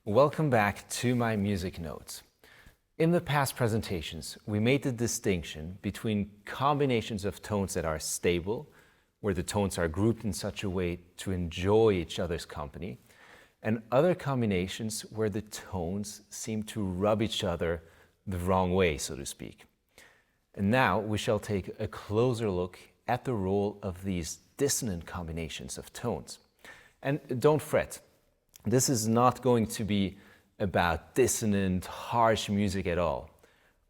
Welcome back to my music notes. In the past presentations, we made the distinction between combinations of tones that are stable, where the tones are grouped in such a way to enjoy each other's company, and other combinations where the tones seem to rub each other the wrong way, so to speak. And now we shall take a closer look at the role of these dissonant combinations of tones. And don't fret, this is not going to be about dissonant, harsh music at all.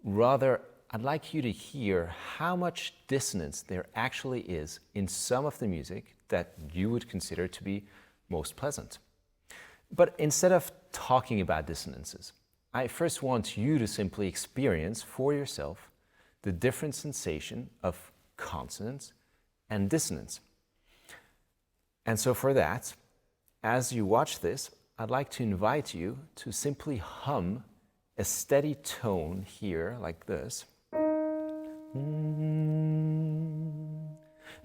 Rather, I'd like you to hear how much dissonance there actually is in some of the music that you would consider to be most pleasant. But instead of talking about dissonances, I first want you to simply experience for yourself the different sensation of consonance and dissonance. And so for that, as you watch this, I'd like to invite you to simply hum a steady tone here, like this.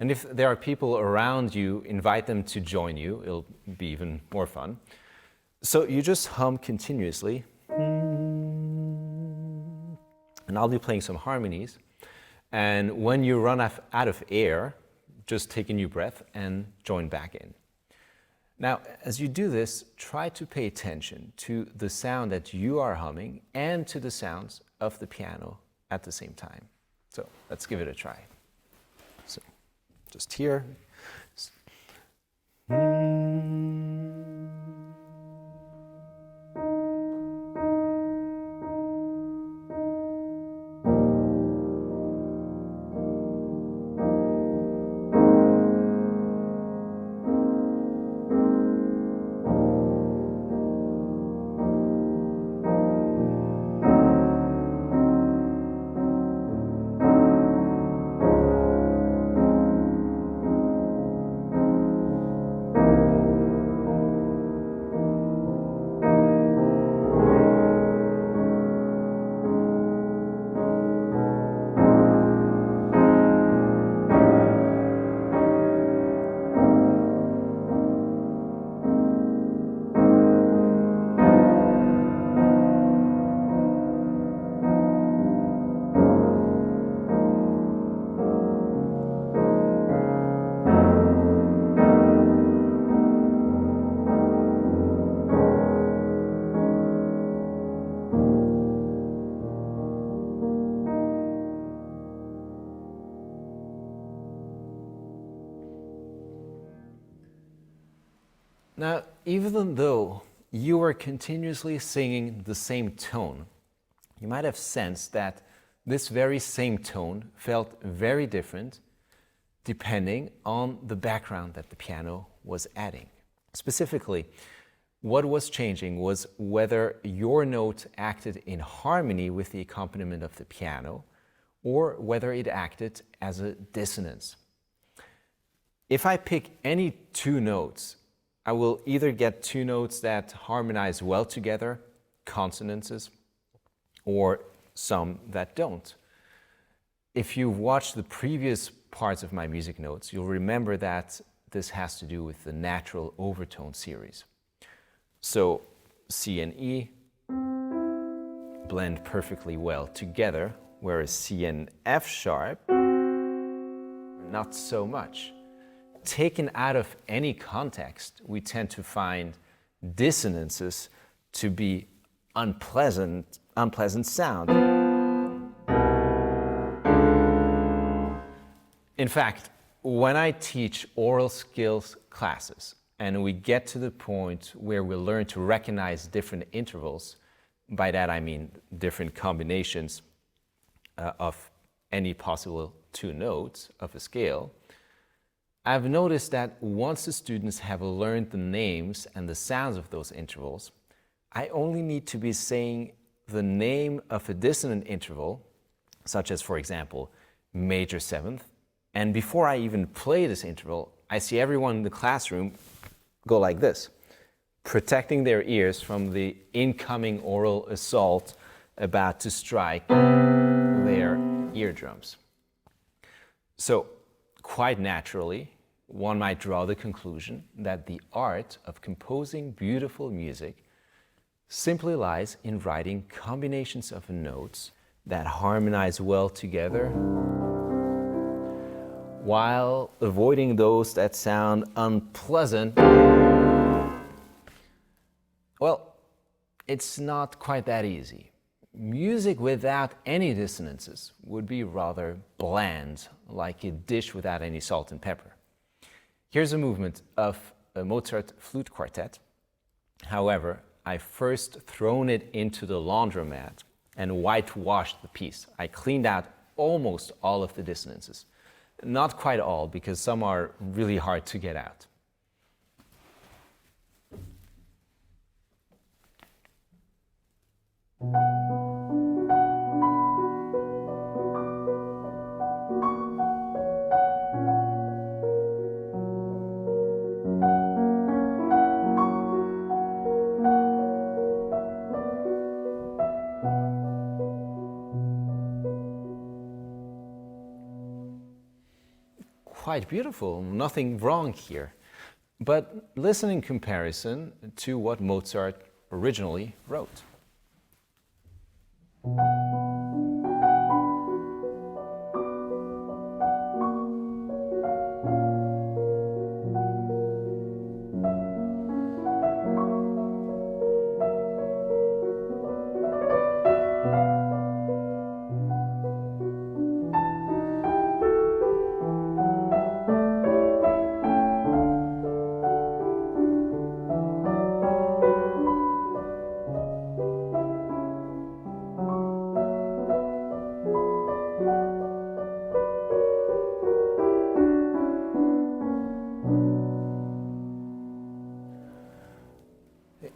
And if there are people around you, invite them to join you. It'll be even more fun. So you just hum continuously. And I'll be playing some harmonies. And when you run out of air, just take a new breath and join back in. Now, as you do this, try to pay attention to the sound that you are humming and to the sounds of the piano at the same time. So let's give it a try. So just here. Now, even though you were continuously singing the same tone, you might have sensed that this very same tone felt very different depending on the background that the piano was adding. Specifically, what was changing was whether your note acted in harmony with the accompaniment of the piano or whether it acted as a dissonance. If I pick any two notes, I will either get two notes that harmonize well together, consonances, or some that don't. If you've watched the previous parts of my music notes, you'll remember that this has to do with the natural overtone series. So C and E blend perfectly well together, whereas C and F sharp, not so much. Taken out of any context, we tend to find dissonances to be unpleasant sound. In fact, when I teach oral skills classes and we get to the point where we learn to recognize different intervals, by that I mean different combinations of any possible two notes of a scale, I've noticed that once the students have learned the names and the sounds of those intervals, I only need to be saying the name of a dissonant interval, such as, for example, major seventh, and before I even play this interval, I see everyone in the classroom go like this, protecting their ears from the incoming oral assault about to strike their eardrums. So, quite naturally, one might draw the conclusion that the art of composing beautiful music simply lies in writing combinations of notes that harmonize well together while avoiding those that sound unpleasant. Well, it's not quite that easy. Music without any dissonances would be rather bland, like a dish without any salt and pepper. Here's a movement of a Mozart flute quartet. However, I first thrown it into the laundromat and whitewashed the piece. I cleaned out almost all of the dissonances. Not quite all, because some are really hard to get out. Quite beautiful, nothing wrong here. But listen in comparison to what Mozart originally wrote.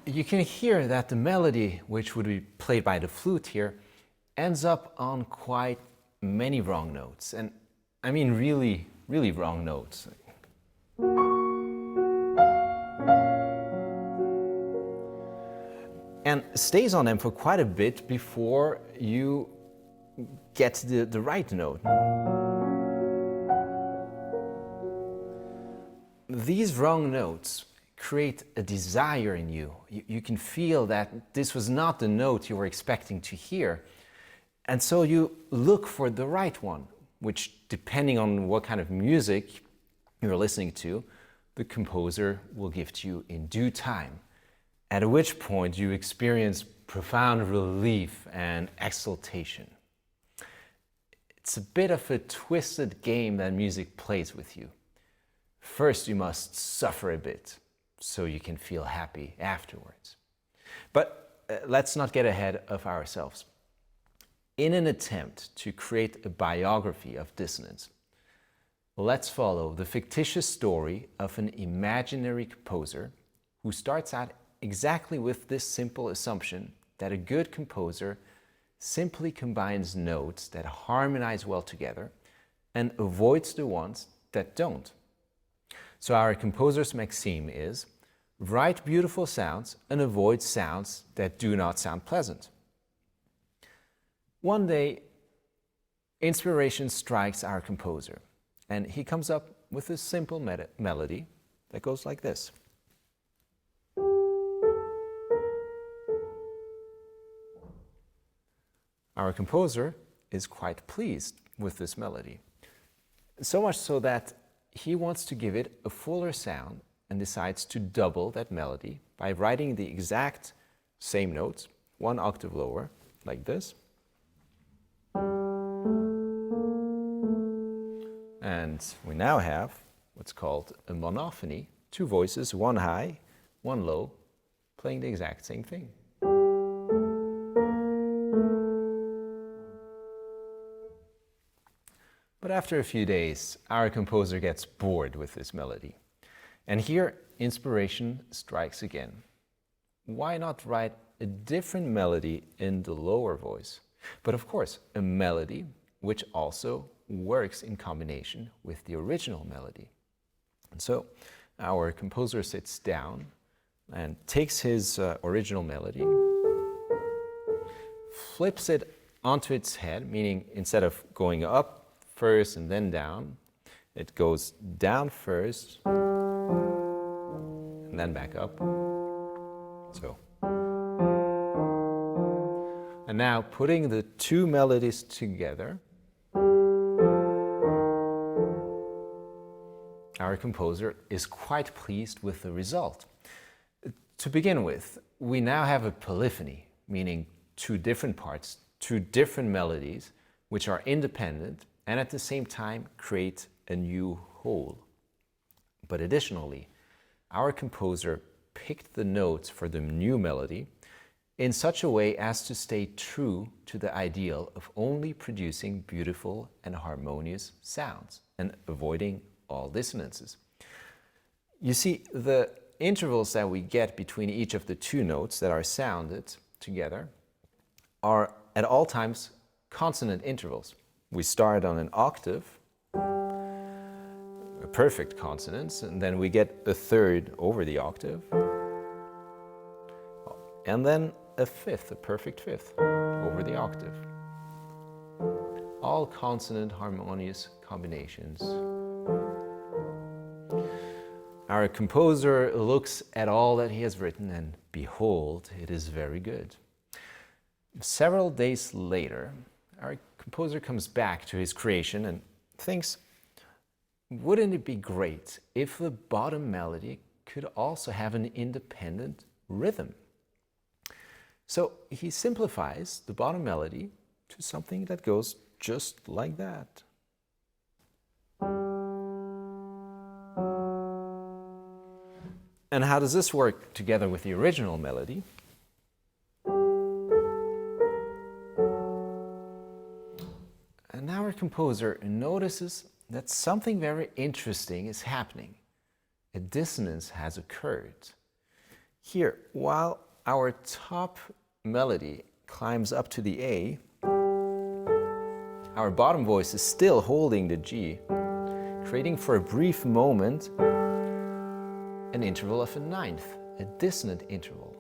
You can hear that the melody, which would be played by the flute here, ends up on quite many wrong notes. And I mean really, really wrong notes. And stays on them for quite a bit before you get the right note. These wrong notes create a desire in you. You can feel that this was not the note you were expecting to hear. And so you look for the right one, which, depending on what kind of music you're listening to, the composer will give to you in due time, at which point you experience profound relief and exultation. It's a bit of a twisted game that music plays with you. First, you must suffer a bit, so you can feel happy afterwards. But let's not get ahead of ourselves. In an attempt to create a biography of dissonance, let's follow the fictitious story of an imaginary composer who starts out exactly with this simple assumption that a good composer simply combines notes that harmonize well together and avoids the ones that don't. So our composer's maxim is, write beautiful sounds and avoid sounds that do not sound pleasant. One day, inspiration strikes our composer, and he comes up with a simple melody that goes like this. Our composer is quite pleased with this melody, so much so that he wants to give it a fuller sound and decides to double that melody by writing the exact same notes, one octave lower, like this. And we now have what's called a monophony, two voices, one high, one low, playing the exact same thing. But after a few days, our composer gets bored with this melody. And here, inspiration strikes again. Why not write a different melody in the lower voice? But of course, a melody which also works in combination with the original melody. And so, our composer sits down and takes his original melody, flips it onto its head, meaning instead of going up first and then down, it goes down first and then back up. So. And now putting the two melodies together, our composer is quite pleased with the result. To begin with, we now have a polyphony, meaning two different parts, two different melodies, which are independent and at the same time create a new whole. But additionally, our composer picked the notes for the new melody in such a way as to stay true to the ideal of only producing beautiful and harmonious sounds and avoiding all dissonances. You see, the intervals that we get between each of the two notes that are sounded together are at all times consonant intervals. We start on an octave, a perfect consonance, and then we get a third over the octave, and then a fifth, a perfect fifth over the octave. All consonant harmonious combinations. Our composer looks at all that he has written and behold, it is very good. Several days later, our composer comes back to his creation and thinks, wouldn't it be great if the bottom melody could also have an independent rhythm? So he simplifies the bottom melody to something that goes just like that. And how does this work together with the original melody? And now our composer notices that something very interesting is happening. A dissonance has occurred. Here, while our top melody climbs up to the A, our bottom voice is still holding the G, creating for a brief moment an interval of a ninth, a dissonant interval.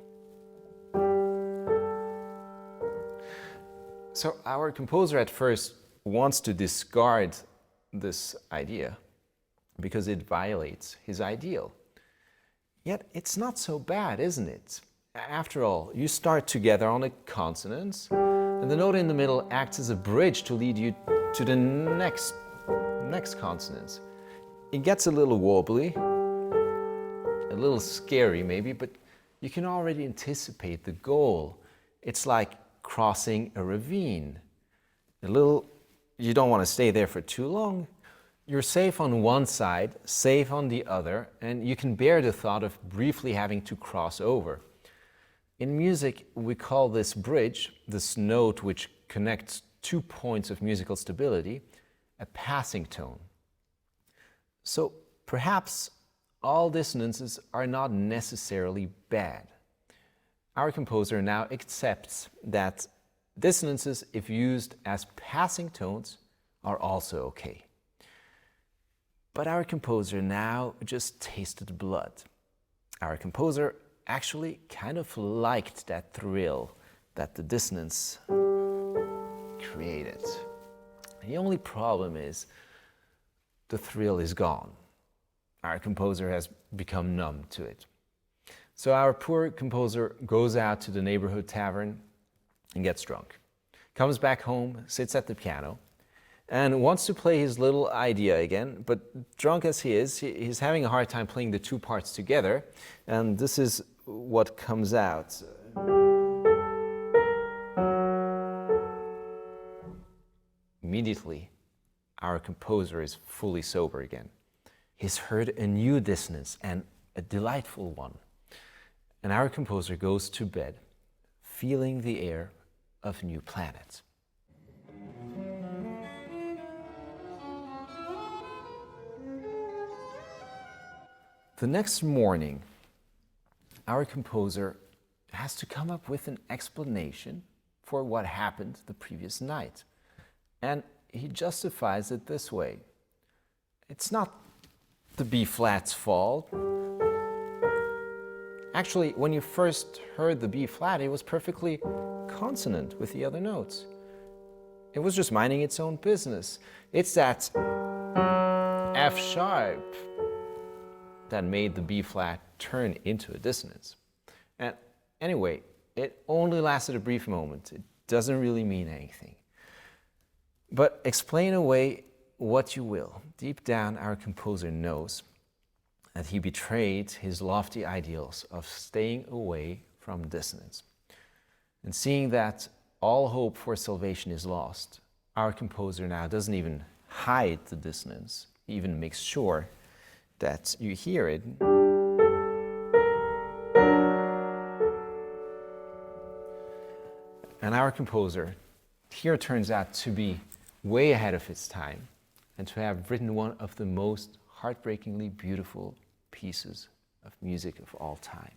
So our composer at first wants to discard this idea because it violates his ideal. Yet it's not so bad, isn't it? After all, you start together on a consonance, and the note in the middle acts as a bridge to lead you to the next consonance. It gets a little wobbly, a little scary maybe, but you can already anticipate the goal. It's like crossing a ravine. You don't want to stay there for too long. You're safe on one side, safe on the other, and you can bear the thought of briefly having to cross over. In music, we call this bridge, this note which connects 2 points of musical stability, a passing tone. So perhaps all dissonances are not necessarily bad. Our composer now accepts that dissonances, if used as passing tones, are also okay. But our composer now just tasted blood. Our composer actually kind of liked that thrill that the dissonance created. The only problem is the thrill is gone. Our composer has become numb to it. So our poor composer goes out to the neighborhood tavern and gets drunk. Comes back home, sits at the piano, and wants to play his little idea again, but drunk as he is, he's having a hard time playing the two parts together, and this is what comes out. Immediately, our composer is fully sober again. He's heard a new dissonance and a delightful one. And our composer goes to bed, feeling the air of new planets. The next morning, our composer has to come up with an explanation for what happened the previous night. And he justifies it this way. It's not the B-flat's fault. Actually, when you first heard the B-flat, it was perfectly consonant with the other notes. It was just minding its own business. It's that F-sharp that made the B-flat turn into a dissonance. And anyway, it only lasted a brief moment. It doesn't really mean anything. But explain away what you will. Deep down, our composer knows that he betrayed his lofty ideals of staying away from dissonance. And seeing that all hope for salvation is lost, our composer now doesn't even hide the dissonance. He even makes sure that you hear it. And our composer here turns out to be way ahead of its time and to have written one of the most heartbreakingly beautiful pieces of music of all time.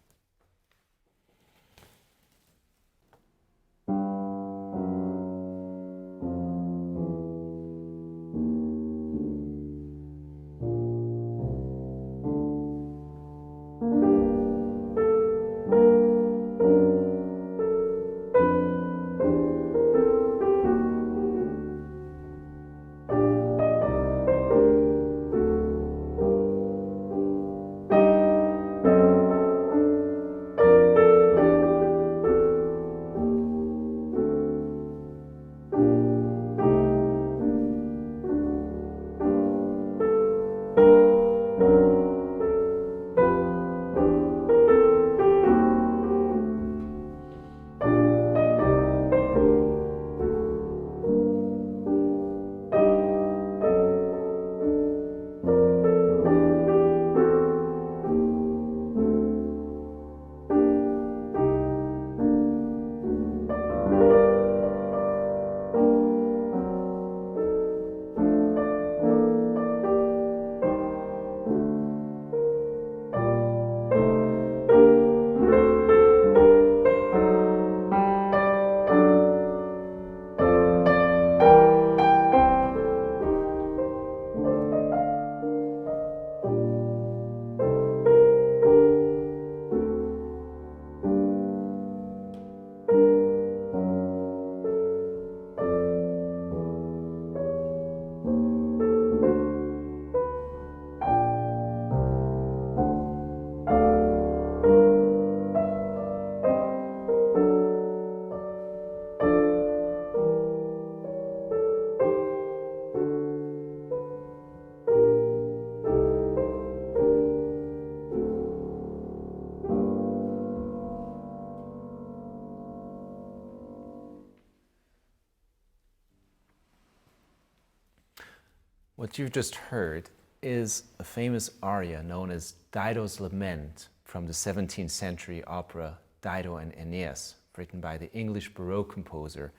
What you've just heard is a famous aria known as Dido's Lament from the 17th century opera Dido and Aeneas, written by the English Baroque composer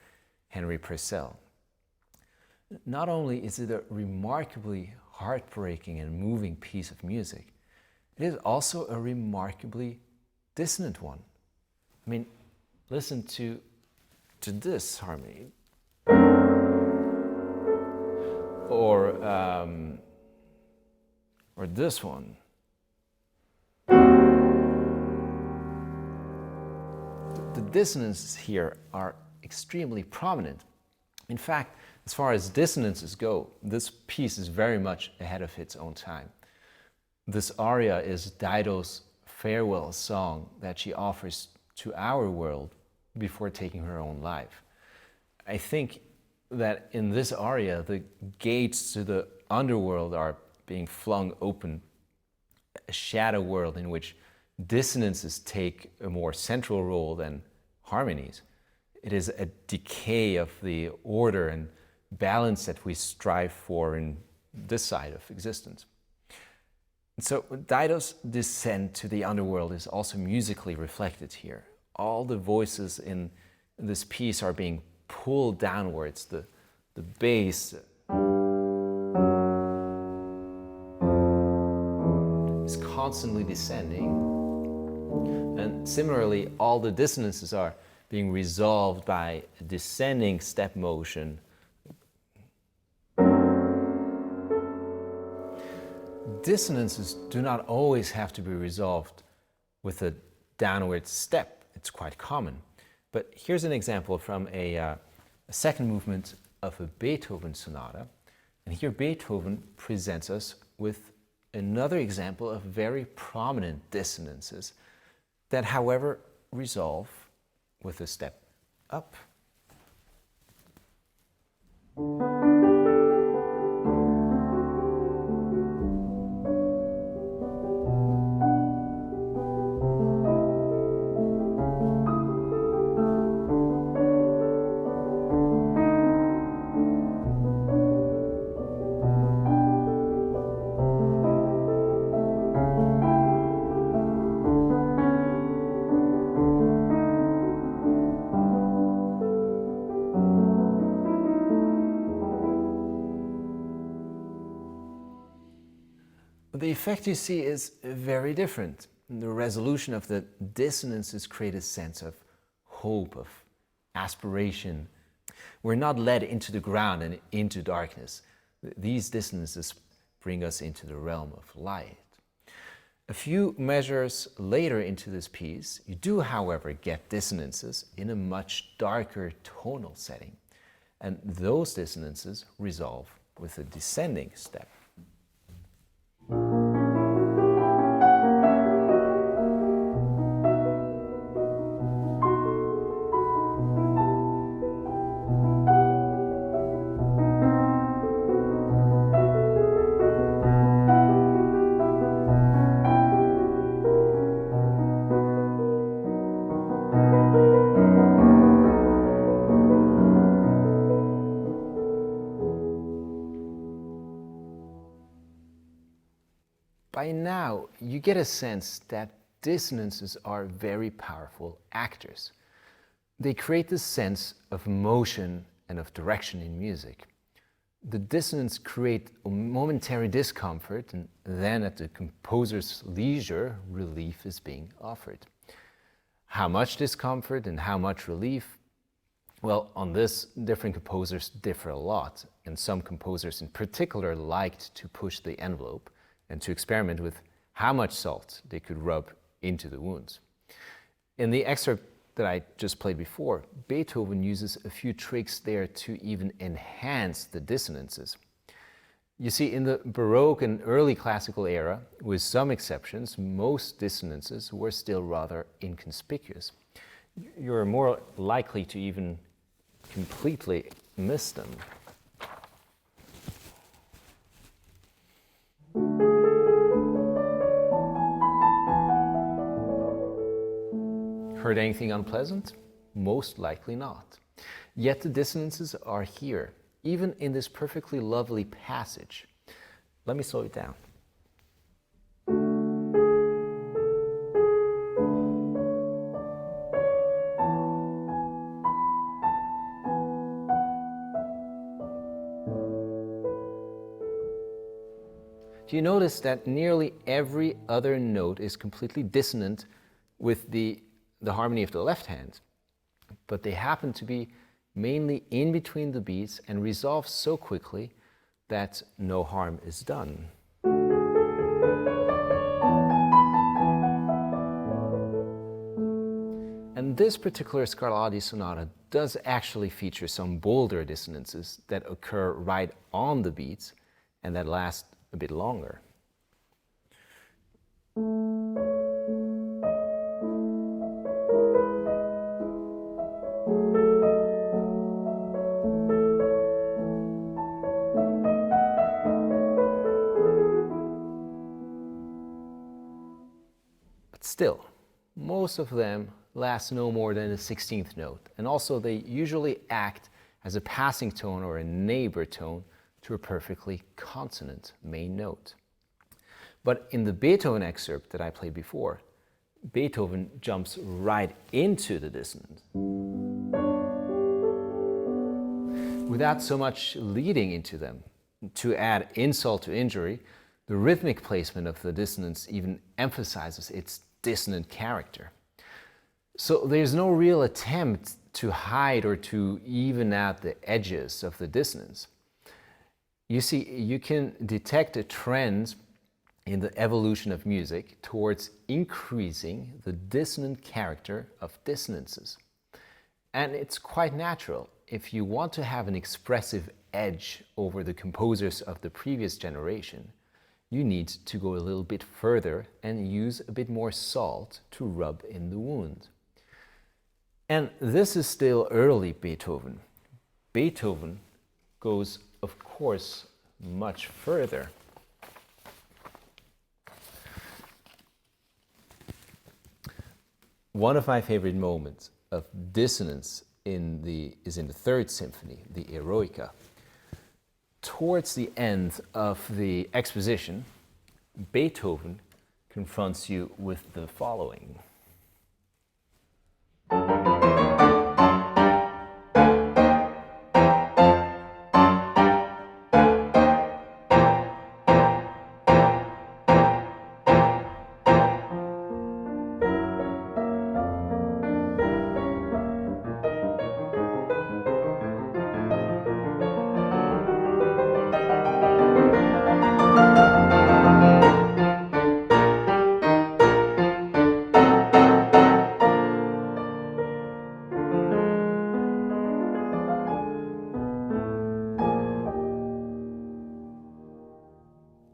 Henry Purcell. Not only is it a remarkably heartbreaking and moving piece of music, it is also a remarkably dissonant one. I mean, listen to this harmony. Or this one. The dissonances here are extremely prominent. In fact, as far as dissonances go, this piece is very much ahead of its own time. This aria is Dido's farewell song that she offers to our world before taking her own life. I think that in this aria, the gates to the underworld are being flung open, a shadow world in which dissonances take a more central role than harmonies. It is a decay of the order and balance that we strive for in this side of existence. And so Dido's descent to the underworld is also musically reflected here. All the voices in this piece are being pulled downwards. The bass is constantly descending. And similarly, all the dissonances are being resolved by a descending step motion. Dissonances do not always have to be resolved with a downward step. It's quite common. But here's an example from a second movement of a Beethoven sonata. And here Beethoven presents us with another example of very prominent dissonances that, however, resolve with a step up. The effect you see is very different. The resolution of the dissonances create a sense of hope, of aspiration. We're not led into the ground and into darkness. These dissonances bring us into the realm of light. A few measures later into this piece, you do, however, get dissonances in a much darker tonal setting. And those dissonances resolve with a descending step. By now, you get a sense that dissonances are very powerful actors. They create this sense of motion and of direction in music. The dissonants create a momentary discomfort, and then at the composer's leisure, relief is being offered. How much discomfort and how much relief? Well, on this, different composers differ a lot, and some composers in particular liked to push the envelope and to experiment with how much salt they could rub into the wounds. In the excerpt that I just played before, Beethoven uses a few tricks there to even enhance the dissonances. You see, in the Baroque and early classical era, with some exceptions, most dissonances were still rather inconspicuous. You're more likely to even completely miss them. Heard anything unpleasant? Most likely not. Yet the dissonances are here, even in this perfectly lovely passage. Let me slow it down. Do you notice that nearly every other note is completely dissonant with the harmony of the left hand, but they happen to be mainly in between the beats and resolve so quickly that no harm is done. And this particular Scarlatti sonata does actually feature some bolder dissonances that occur right on the beats and that last a bit longer. Still, most of them last no more than a 16th note, and also they usually act as a passing tone or a neighbor tone to a perfectly consonant main note. But in the Beethoven excerpt that I played before, Beethoven jumps right into the dissonance without so much leading into them. To add insult to injury, the rhythmic placement of the dissonance even emphasizes its dissonant character. So there's no real attempt to hide or to even out the edges of the dissonance. You see, you can detect a trend in the evolution of music towards increasing the dissonant character of dissonances. And it's quite natural. If you want to have an expressive edge over the composers of the previous generation, you need to go a little bit further and use a bit more salt to rub in the wound. And this is still early Beethoven. Beethoven goes, of course, much further. One of my favorite moments of dissonance is in the Third Symphony, the Eroica. Towards the end of the exposition, Beethoven confronts you with the following.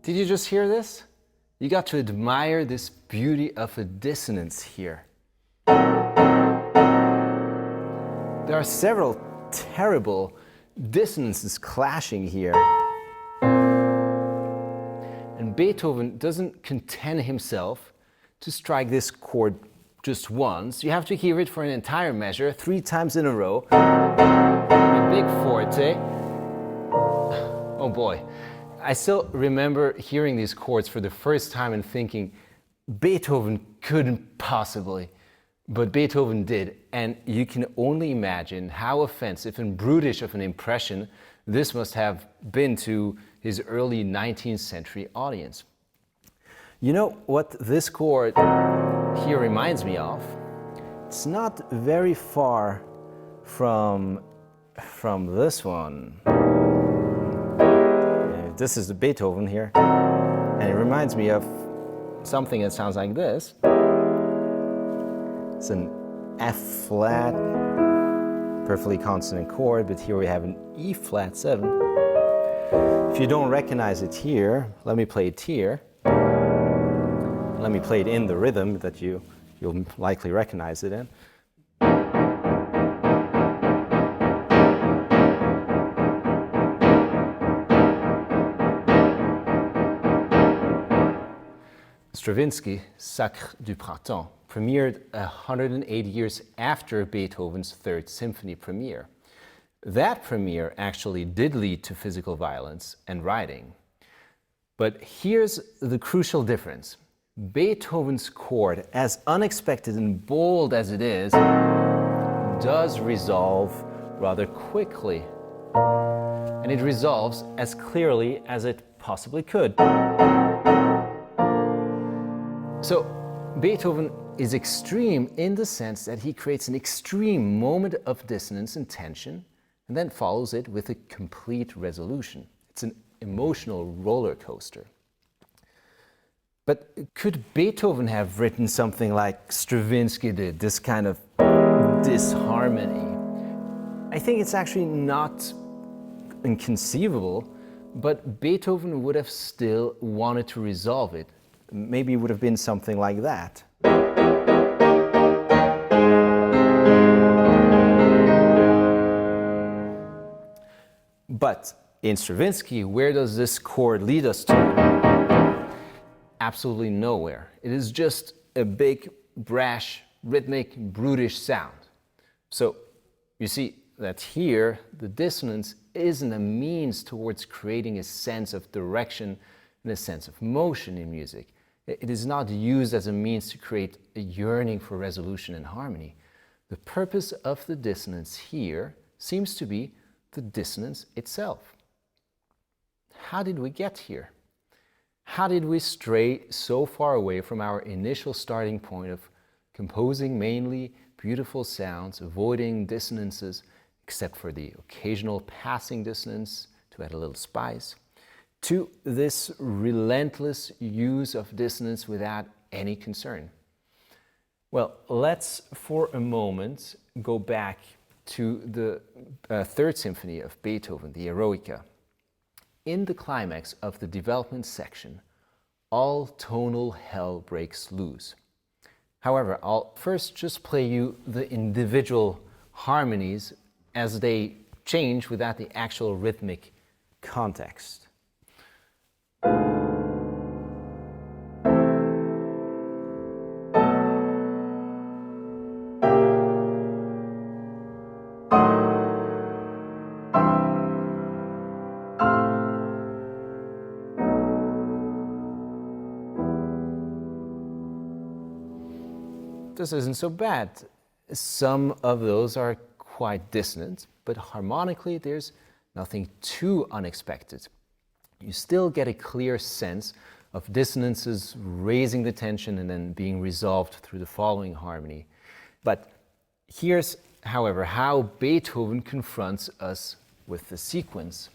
Did you just hear this? You got to admire this beauty of a dissonance here. There are several terrible dissonances clashing here. And Beethoven doesn't content himself to strike this chord just once. You have to hear it for an entire measure, 3 times in a row. A big forte. Oh boy. I still remember hearing these chords for the first time and thinking, Beethoven couldn't possibly, but Beethoven did. And you can only imagine how offensive and brutish of an impression this must have been to his early 19th century audience. You know what this chord here reminds me of? It's not very far from this one. This is the Beethoven here, and it reminds me of something that sounds like this. It's an F flat, perfectly consonant chord, but here we have an E flat 7. If you don't recognize it here, let me play it here. Let me play it in the rhythm that you'll likely recognize it in. Stravinsky, Sacre du Printemps, premiered 108 years after Beethoven's Third Symphony premiere. That premiere actually did lead to physical violence and rioting. But here's the crucial difference. Beethoven's chord, as unexpected and bold as it is, does resolve rather quickly. And it resolves as clearly as it possibly could. So Beethoven is extreme in the sense that he creates an extreme moment of dissonance and tension and then follows it with a complete resolution. It's an emotional roller coaster. But could Beethoven have written something like Stravinsky did, this kind of disharmony? I think it's actually not inconceivable, but Beethoven would have still wanted to resolve it. Maybe it would have been something like that. But in Stravinsky, where does this chord lead us to? Absolutely nowhere. It is just a big, brash, rhythmic, brutish sound. So you see that here, the dissonance isn't a means towards creating a sense of direction and a sense of motion in music. It is not used as a means to create a yearning for resolution and harmony. The purpose of the dissonance here seems to be the dissonance itself. How did we get here? How did we stray so far away from our initial starting point of composing mainly beautiful sounds, avoiding dissonances, except for the occasional passing dissonance to add a little spice, to this relentless use of dissonance without any concern? Well, let's for a moment go back to the Third Symphony of Beethoven, the Eroica. In the climax of the development section, all tonal hell breaks loose. However, I'll first just play you the individual harmonies as they change without the actual rhythmic context. This isn't so bad. Some of those are quite dissonant, but harmonically there's nothing too unexpected. You still get a clear sense of dissonances raising the tension and then being resolved through the following harmony. But here's, however, how Beethoven confronts us with the sequence.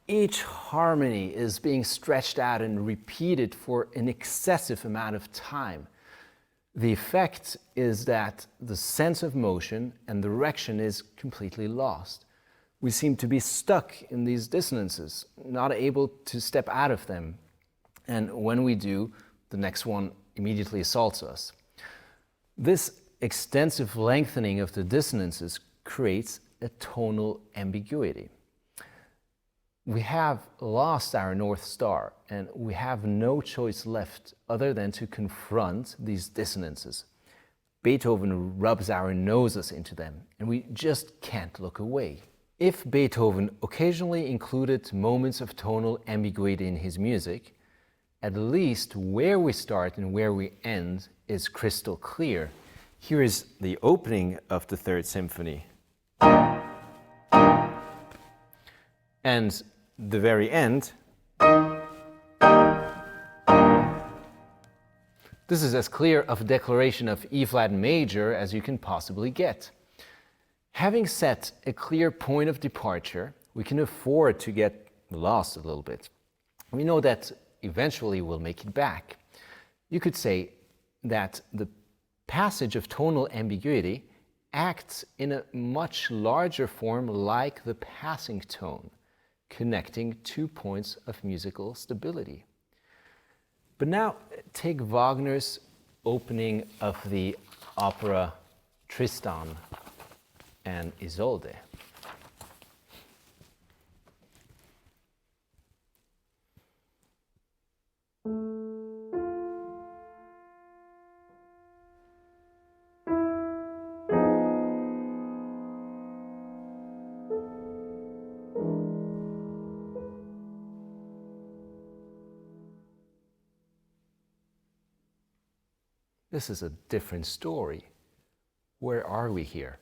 Each harmony is being stretched out and repeated for an excessive amount of time. The effect is that the sense of motion and direction is completely lost. We seem to be stuck in these dissonances, not able to step out of them. And when we do, the next one immediately assaults us. This extensive lengthening of the dissonances creates a tonal ambiguity. We have lost our North Star, and we have no choice left other than to confront these dissonances. Beethoven rubs our noses into them, and we just can't look away. If Beethoven occasionally included moments of tonal ambiguity in his music, at least where we start and where we end is crystal clear. Here is the opening of the Third Symphony. And the very end. This is as clear of a declaration of E-flat major as you can possibly get. Having set a clear point of departure, we can afford to get lost a little bit. We know that eventually we'll make it back. You could say that the passage of tonal ambiguity acts in a much larger form like the passing tone, connecting 2 points of musical stability. But now take Wagner's opening of the opera Tristan and Isolde. This is a different story. Where are we here?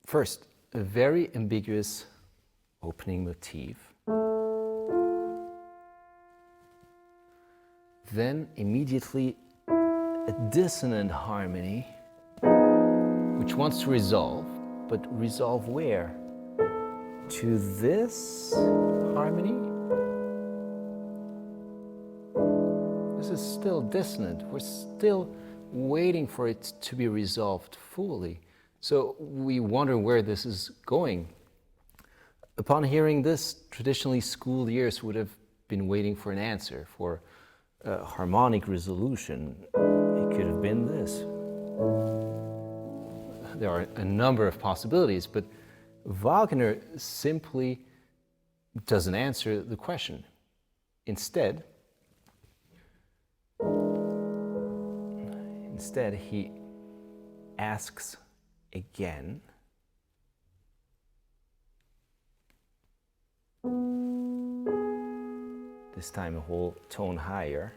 First, a very ambiguous opening motif. Then immediately a dissonant harmony which wants to resolve, but resolve where? To this harmony? This is still dissonant. We're still waiting for it to be resolved fully. So we wonder where this is going. Upon hearing this, traditionally schooled ears would have been waiting for an answer, for a harmonic resolution. It could have been this. There are a number of possibilities, but Wagner simply doesn't answer the question. Instead, he asks again. This time a whole tone higher.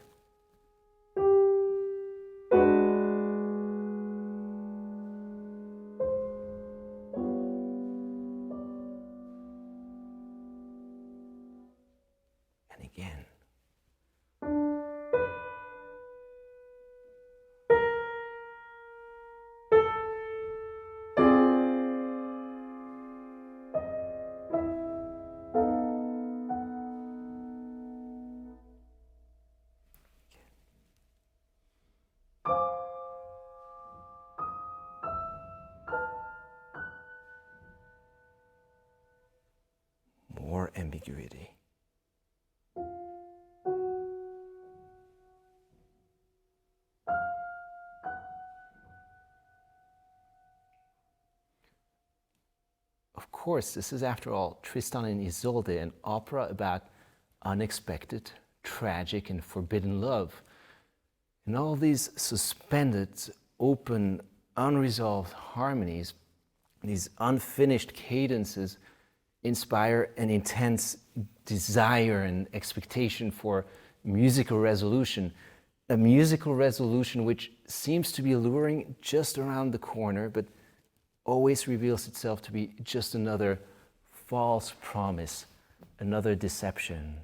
again. More ambiguity. Of course, this is, after all, Tristan and Isolde, an opera about unexpected, tragic, and forbidden love. And all these suspended, open, unresolved harmonies, these unfinished cadences, inspire an intense desire and expectation for musical resolution, a musical resolution which seems to be luring just around the corner, but always reveals itself to be just another false promise, another deception.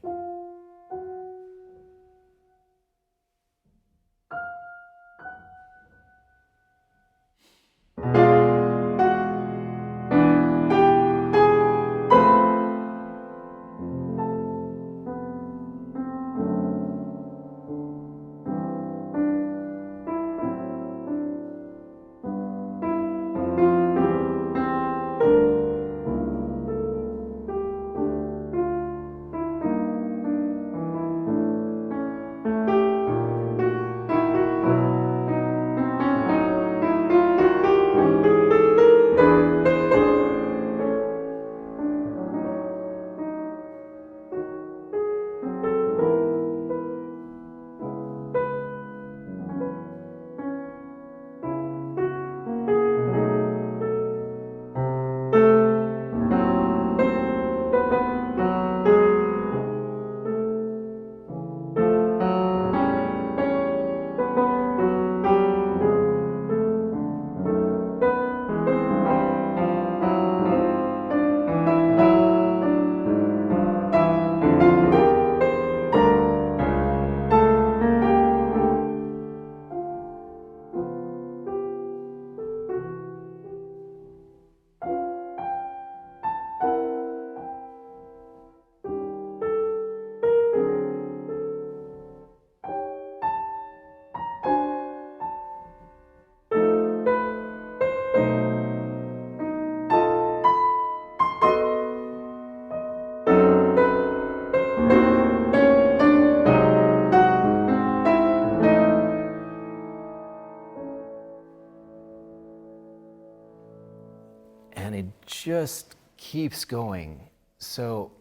And it just keeps going. So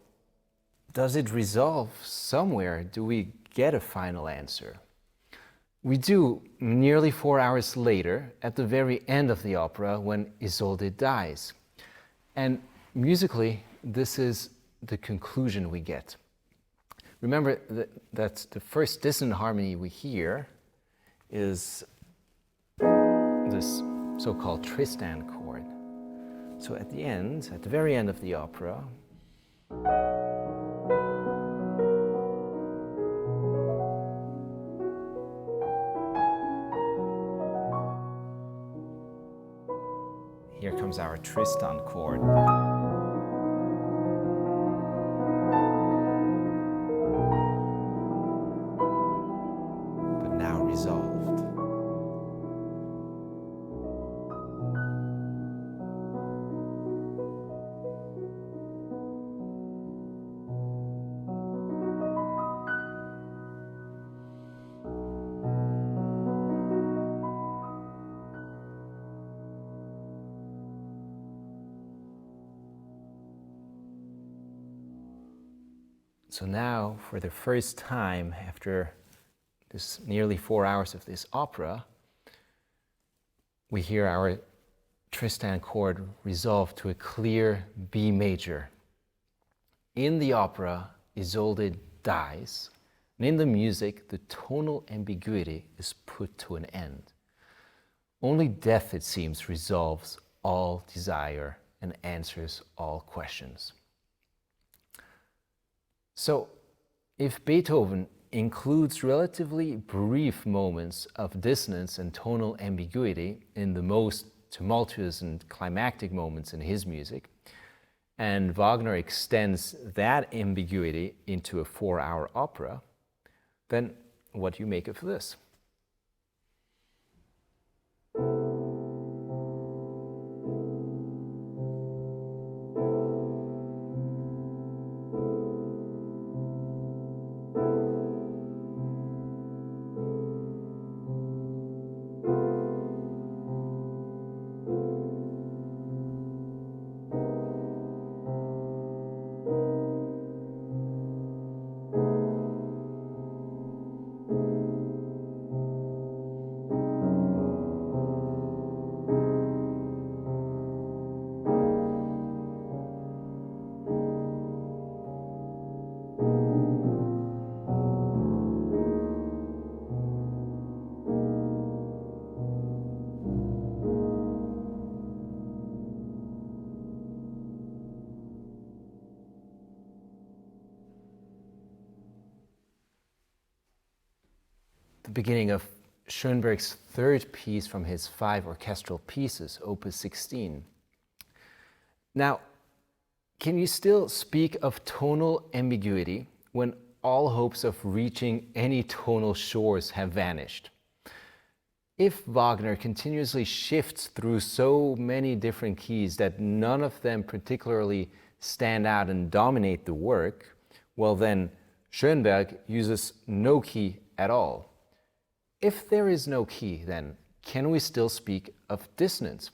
does it resolve somewhere? Do we get a final answer? We do nearly 4 hours later, at the very end of the opera, when Isolde dies. And musically, this is the conclusion we get. Remember that the first dissonant harmony we hear is this so-called Tristan chord. So at the end, at the very end of the opera, here comes our Tristan chord. But now resolved. So now, for the first time, after this nearly 4 hours of this opera, we hear our Tristan chord resolved to a clear B major. In the opera, Isolde dies, and in the music, the tonal ambiguity is put to an end. Only death, it seems, resolves all desire and answers all questions. So, If Beethoven includes relatively brief moments of dissonance and tonal ambiguity in the most tumultuous and climactic moments in his music, and Wagner extends that ambiguity into a 4-hour opera, then what do you make of this? The beginning of Schönberg's third piece from his 5 orchestral pieces, Opus 16. Now, can you still speak of tonal ambiguity when all hopes of reaching any tonal shores have vanished? If Wagner continuously shifts through so many different keys that none of them particularly stand out and dominate the work, well then, Schönberg uses no key at all. If there is no key, then can we still speak of dissonance?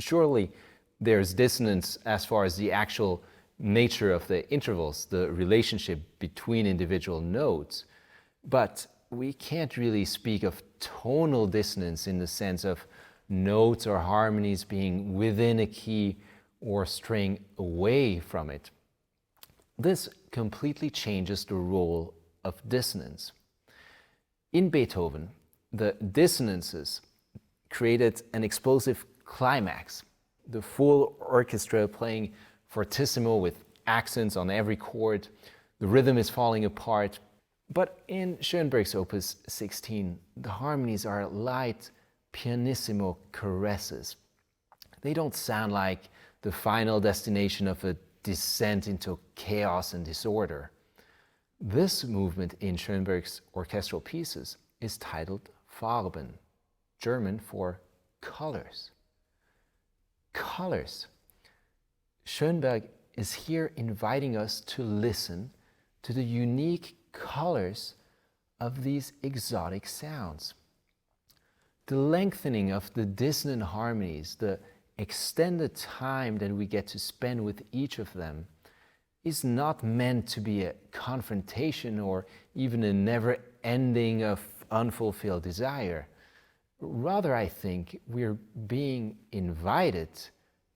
Surely there's dissonance as far as the actual nature of the intervals, the relationship between individual notes, but we can't really speak of tonal dissonance in the sense of notes or harmonies being within a key or straying away from it. This completely changes the role of dissonance. In Beethoven, the dissonances created an explosive climax, the full orchestra playing fortissimo with accents on every chord, the rhythm is falling apart. But in Schönberg's Opus 16, the harmonies are light, pianissimo caresses. They don't sound like the final destination of a descent into chaos and disorder. This movement in Schönberg's orchestral pieces is titled Farben, German for colors. Colors. Schönberg is here inviting us to listen to the unique colors of these exotic sounds. The lengthening of the dissonant harmonies, the extended time that we get to spend with each of them, is not meant to be a confrontation or even a never-ending of unfulfilled desire. Rather, I think we're being invited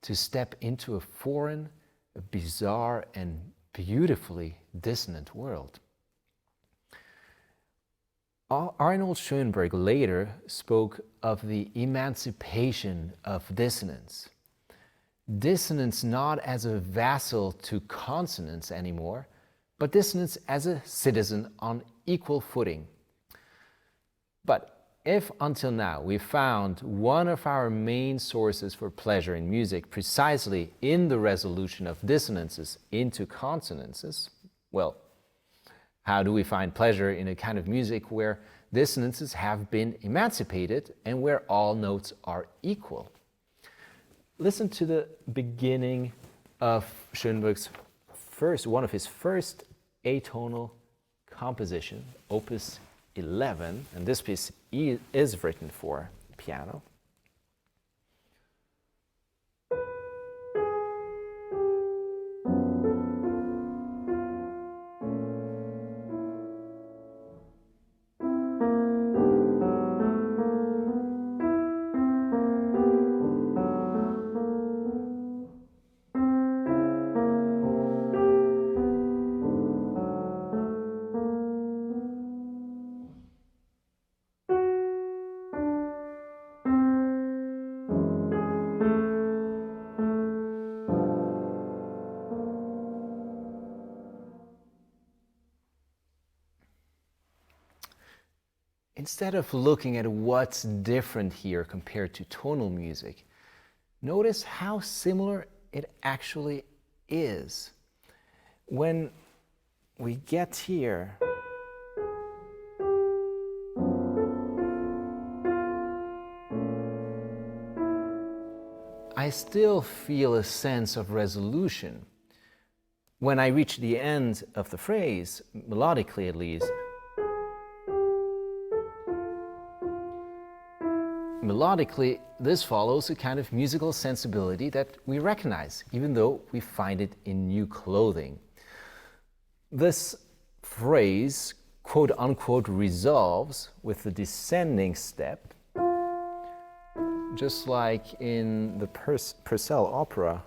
to step into a foreign, a bizarre, and beautifully dissonant world. Arnold Schönberg later spoke of the emancipation of dissonance. Dissonance not as a vassal to consonance anymore, but dissonance as a citizen on equal footing. But if until now we found one of our main sources for pleasure in music precisely in the resolution of dissonances into consonances, well, how do we find pleasure in a kind of music where dissonances have been emancipated and where all notes are equal? Listen to the beginning of Schönberg's one of his first atonal composition, Opus 11, and this piece is written for piano. instead of looking at what's different here compared to tonal music, notice how similar it actually is. When we get here, I still feel a sense of resolution. When I reach the end of the phrase, melodically at least, melodically, this follows a kind of musical sensibility that we recognize, even though we find it in new clothing. This phrase, quote unquote, resolves with the descending step, just like in the Purcell opera.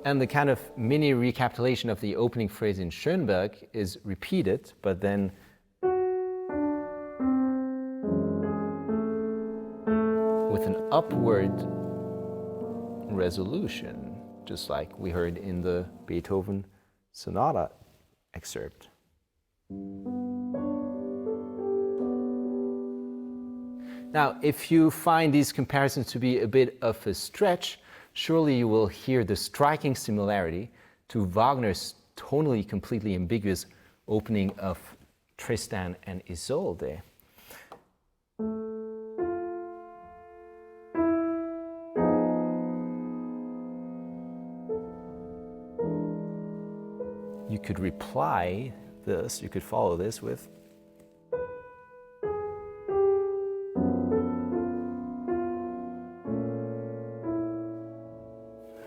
And the kind of mini recapitulation of the opening phrase in Schönberg is repeated, but then with an upward resolution, just like we heard in the Beethoven Sonata excerpt. Now, if you find these comparisons to be a bit of a stretch, surely you will hear the striking similarity to Wagner's tonally completely ambiguous opening of Tristan and Isolde. You could reply this, you could follow this with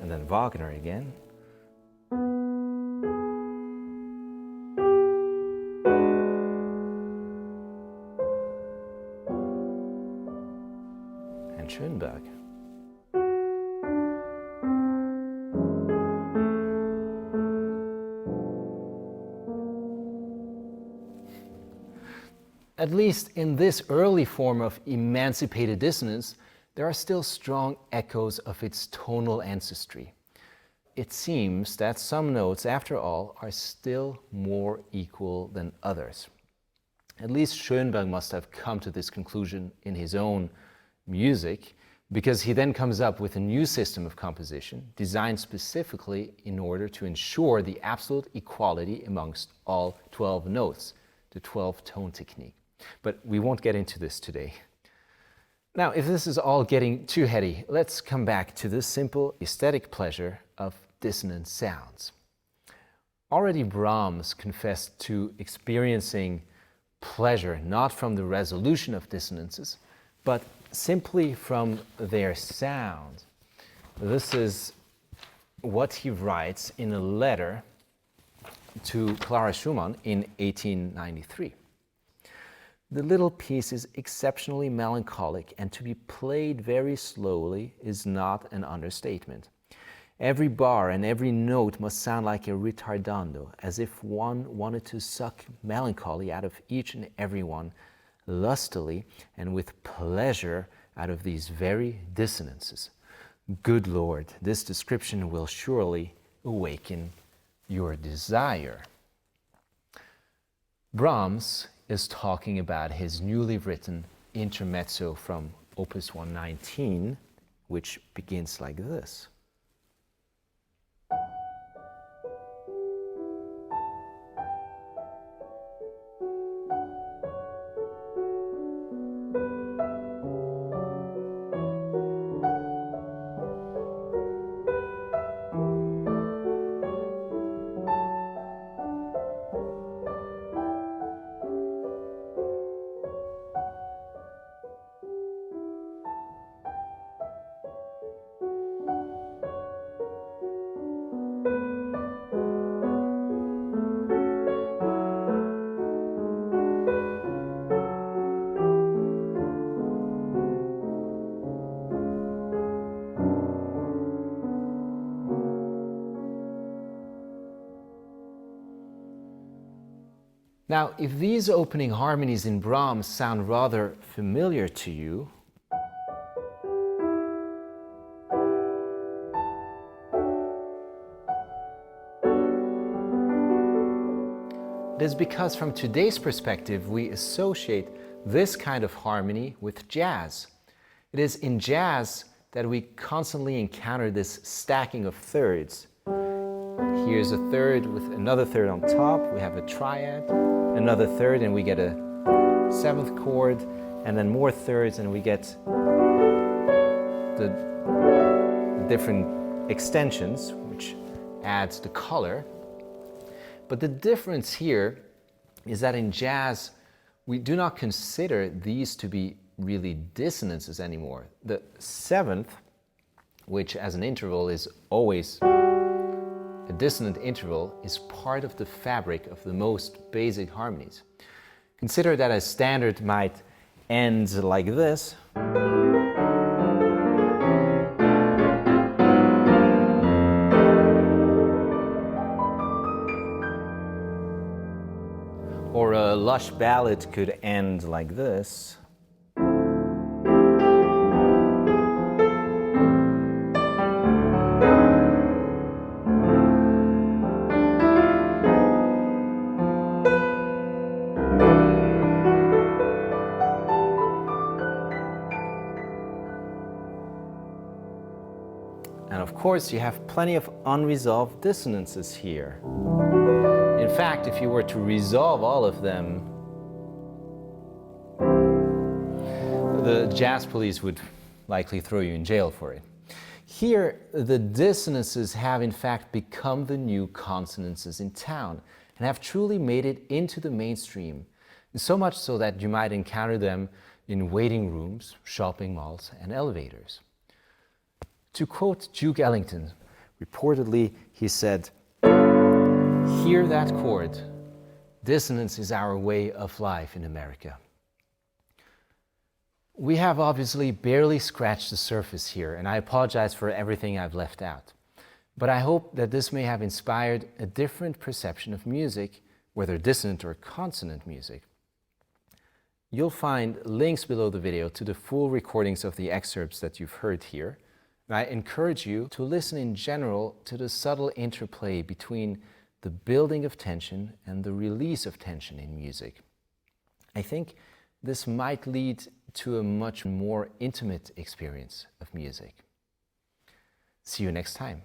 and then Wagner again. And Schönberg. At least in this early form of emancipated dissonance, there are still strong echoes of its tonal ancestry. It seems that some notes, after all, are still more equal than others. At least Schönberg must have come to this conclusion in his own music, because he then comes up with a new system of composition designed specifically in order to ensure the absolute equality amongst all 12 notes, the 12-tone technique. But we won't get into this today. Now, if this is all getting too heady, let's come back to the simple aesthetic pleasure of dissonant sounds. Already Brahms confessed to experiencing pleasure not from the resolution of dissonances, but simply from their sound. This is what he writes in a letter to Clara Schumann in 1893. The little piece is exceptionally melancholic, and to be played very slowly is not an understatement. Every bar and every note must sound like a ritardando, as if one wanted to suck melancholy out of each and every one lustily and with pleasure out of these very dissonances. Good Lord, this description will surely awaken your desire. Brahms is talking about his newly written intermezzo from Opus 119, which begins like this. Now, if these opening harmonies in Brahms sound rather familiar to you, It is because from today's perspective, we associate this kind of harmony with jazz. It is in jazz that we constantly encounter this stacking of thirds. Here's a third with another third on top. We have a triad, another third, and we get a seventh chord, and then more thirds, and we get the different extensions, which adds the color. But the difference here is that in jazz, we do not consider these to be really dissonances anymore. The seventh, which as an interval is always a dissonant interval, is part of the fabric of the most basic harmonies. Consider that a standard might end like this. Or a lush ballad could end like this. And of course, you have plenty of unresolved dissonances here. In fact, if you were to resolve all of them, the jazz police would likely throw you in jail for it. Here, the dissonances have in fact become the new consonances in town and have truly made it into the mainstream, so much so that you might encounter them in waiting rooms, shopping malls, and elevators. To quote Duke Ellington, reportedly he said, "Hear that chord. Dissonance is our way of life in America." We have obviously barely scratched the surface here, and I apologize for everything I've left out. But I hope that this may have inspired a different perception of music, whether dissonant or consonant music. You'll find links below the video to the full recordings of the excerpts that you've heard here. And I encourage you to listen in general to the subtle interplay between the building of tension and the release of tension in music. I think this might lead to a much more intimate experience of music. See you next time.